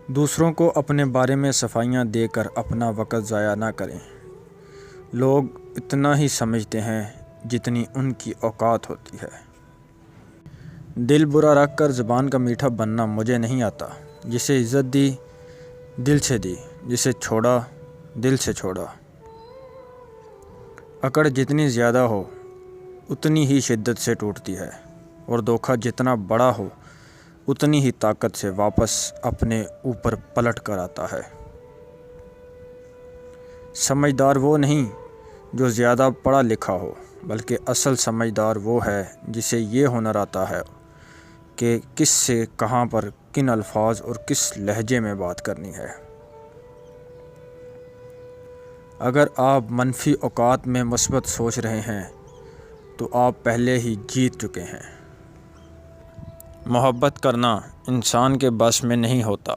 دوسروں کو اپنے بارے میں صفائیاں دے کر اپنا وقت ضائع نہ کریں۔ لوگ اتنا ہی سمجھتے ہیں جتنی ان کی اوقات ہوتی ہے۔ دل برا رکھ کر زبان کا میٹھا بننا مجھے نہیں آتا۔ جسے عزت دی دل سے دی، جسے چھوڑا دل سے چھوڑا۔ اکڑ جتنی زیادہ ہو اتنی ہی شدت سے ٹوٹتی ہے، اور دھوکہ جتنا بڑا ہو اتنی ہی طاقت سے واپس اپنے اوپر پلٹ کر آتا ہے۔ سمجھدار وہ نہیں جو زیادہ پڑھا لکھا ہو، بلکہ اصل سمجھدار وہ ہے جسے یہ ہنر آتا ہے کہ کس سے کہاں پر کن الفاظ اور کس لہجے میں بات کرنی ہے۔ اگر آپ منفی اوقات میں مثبت سوچ رہے ہیں تو آپ پہلے ہی جیت چکے ہیں۔ محبت کرنا انسان کے بس میں نہیں ہوتا۔